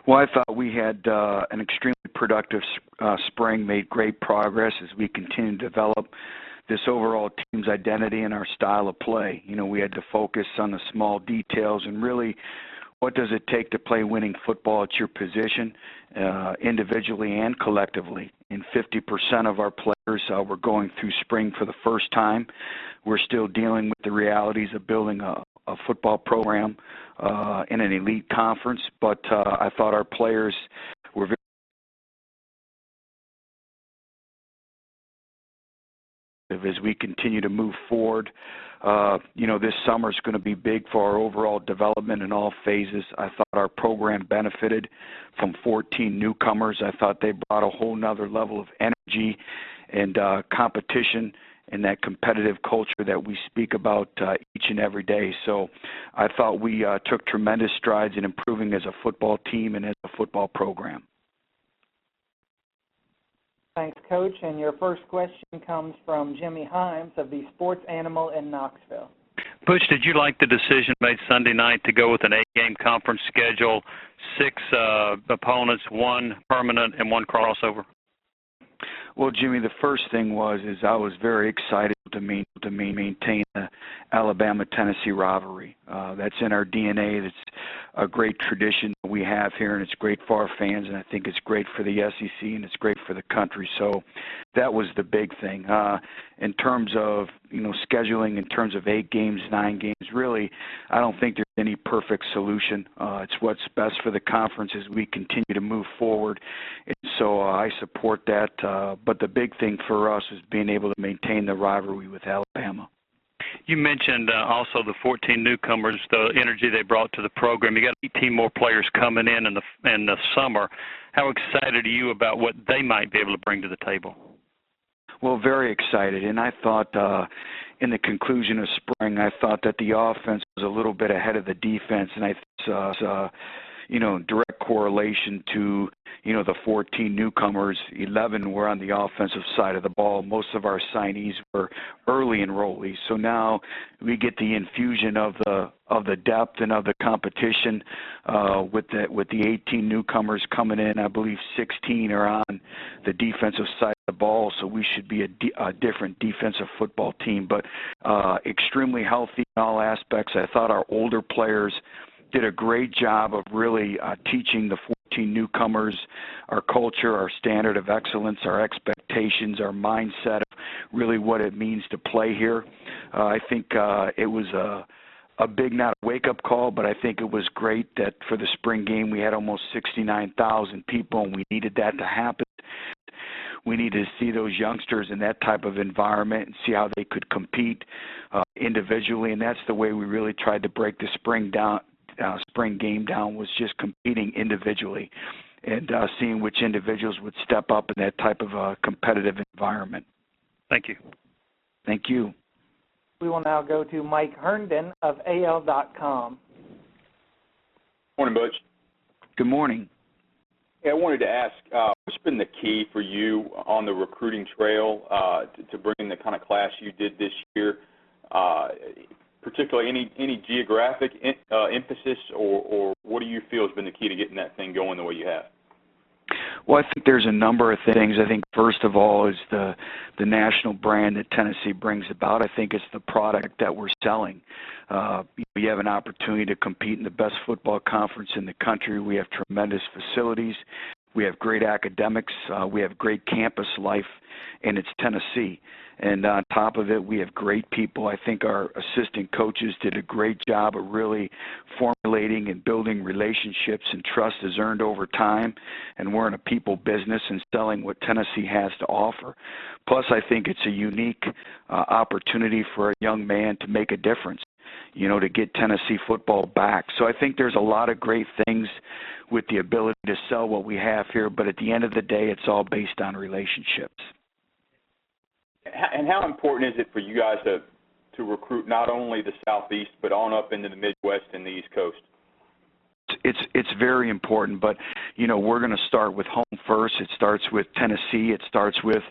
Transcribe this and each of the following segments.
Well, I thought we had an extremely productive spring, made great progress as we continue to develop this overall team's identity and our style of play. You know, we had to focus on the small details and really what does it take to play winning football at your position, individually and collectively. And 50% of our players were going through spring for the first time. We're still dealing with the realities of building a football program in an elite conference, but I thought our players were very as we continue to move forward. You know, this summer is going to be big for our overall development in all phases. I thought our program benefited from 14 newcomers. I thought they brought a whole nother level of energy and competition and that competitive culture that we speak about each and every day. So I thought we took tremendous strides in improving as a football team and as a football program. Thanks, Coach. And your first question comes from Jimmy Himes of the Sports Animal in Knoxville. Butch, did you like the decision made Sunday night to go with an 8-game conference schedule, 6 opponents, 1 permanent and 1 crossover? Well, Jimmy, the first thing is I was very excited to maintain the Alabama-Tennessee rivalry. That's in our DNA. That's a great tradition that we have here, and it's great for our fans, and I think it's great for the SEC, and it's great for the country. So that was the big thing. In terms of, you know, scheduling, in terms of 8 games, 9 games, really, I don't think there's any perfect solution. It's what's best for the conference as we continue to move forward. And so I support that. But the big thing for us is being able to maintain the rivalry with Alabama. You mentioned also the 14 newcomers, the energy they brought to the program. You got 18 more players coming in the summer. How excited are you about what they might be able to bring to the table? Well, very excited. And I thought in the conclusion of spring, I thought that the offense was a little bit ahead of the defense, and I saw, you know, direct correlation to, you know, the 14 newcomers. 11 were on the offensive side of the ball. Most of our signees were early enrollees. So now we get the infusion of the depth and of the competition with the 18 newcomers coming in. I believe 16 are on the defensive side of the ball, so we should be a different defensive football team. But extremely healthy in all aspects. I thought our older players did a great job of really teaching the 14 newcomers our culture, our standard of excellence, our expectations, our mindset of really what it means to play here. I think it was a big, not a wake-up call, but I think it was great that for the spring game we had almost 69,000 people, and we needed that to happen. We needed to see those youngsters in that type of environment and see how they could compete individually, and that's the way we really tried to break the spring game down, was just competing individually and seeing which individuals would step up in that type of competitive environment. Thank you. Thank you. We will now go to Mike Herndon of AL.com. Morning, Butch. Good morning. Yeah, I wanted to ask, what's been the key for you on the recruiting trail to bring in the kind of class you did this year? Particularly any geographic emphasis, or what do you feel has been the key to getting that thing going the way you have? Well, I think there's a number of things. I think first of all is the national brand that Tennessee brings about. I think it's the product that we're selling. You have an opportunity to compete in the best football conference in the country. We have tremendous facilities. We have great academics. We have great campus life, and it's Tennessee. And on top of it, we have great people. I think our assistant coaches did a great job of really formulating and building relationships, and trust is earned over time. And we're in a people business and selling what Tennessee has to offer. Plus, I think it's a unique opportunity for a young man to make a difference, you know, to get Tennessee football back. So I think there's a lot of great things with the ability to sell what we have here, but at the end of the day, it's all based on relationships. And how important is it for you guys to recruit not only the Southeast, but on up into the Midwest and the East Coast? It's very important, but, you know, we're going to start with home first. It starts with Tennessee. It starts with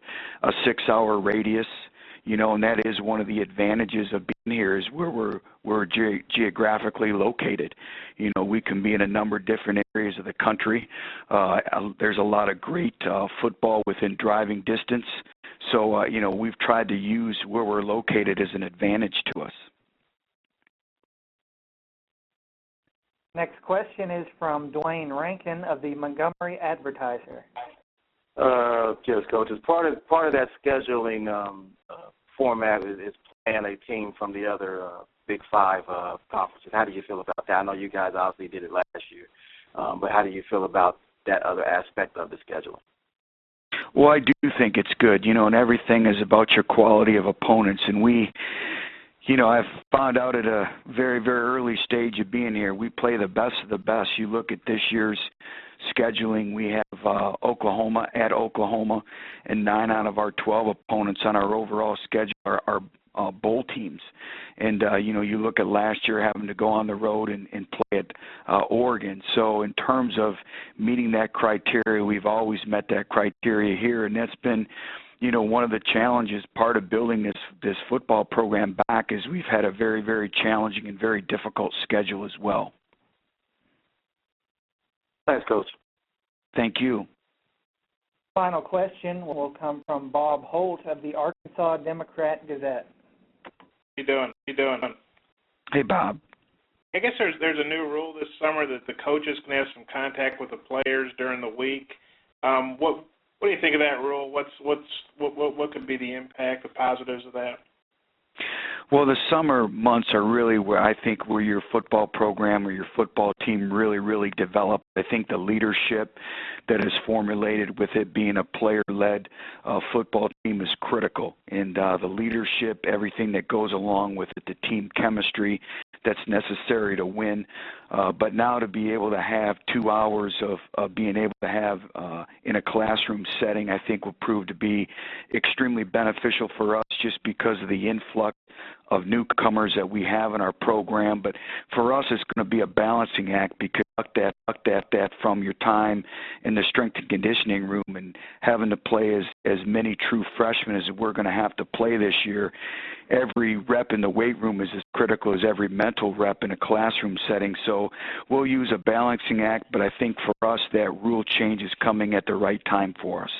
a 6-hour radius. and that is one of the advantages of being here is where we're geographically located. We can be in a number of different areas of the country. There's a lot of great football within driving distance. So, we've tried to use where we're located as an advantage to us. Next question is from Dwayne Rankin of the Montgomery Advertiser. Yes, Coach. As part of that scheduling format is playing a team from the other Big Five conferences. How do you feel about that? I know you guys obviously did it last year, but how do you feel about that other aspect of the scheduling? Well, I do think it's good, and everything is about your quality of opponents. And I've found out at a very, very early stage of being here, we play the best of the best. You look at this year's scheduling, we have Oklahoma at Oklahoma, and 9 out of our 12 opponents on our overall schedule are bowl teams. And, you look at last year having to go on the road and play at Oregon. So in terms of meeting that criteria, we've always met that criteria here, and that's been one of the challenges, part of building this football program back is we've had a very, very challenging and very difficult schedule as well. Thanks, Coach. Thank you. Final question will come from Bob Holt of the Arkansas Democrat-Gazette. How you doing? Hey, Bob. I guess there's a new rule this summer that the coaches can have some contact with the players during the week. What do you think of that rule? What could be the impact, the positives of that? Well, the summer months are really where your football program or your football team really, really develop. I think the leadership that is formulated with it being a player-led football team is critical. And the leadership, everything that goes along with it, the team chemistry that's necessary to win. But now to be able to have 2 hours of being able to have in a classroom setting, I think will prove to be extremely beneficial for us just because of the influx of newcomers that we have in our program. But for us, it's going to be a balancing act because that from your time in the strength and conditioning room and having to play as many true freshmen as we're going to have to play this year. Every rep in the weight room is as critical as every mental rep in a classroom setting. So we'll use a balancing act, but I think for us that rule change is coming at the right time for us.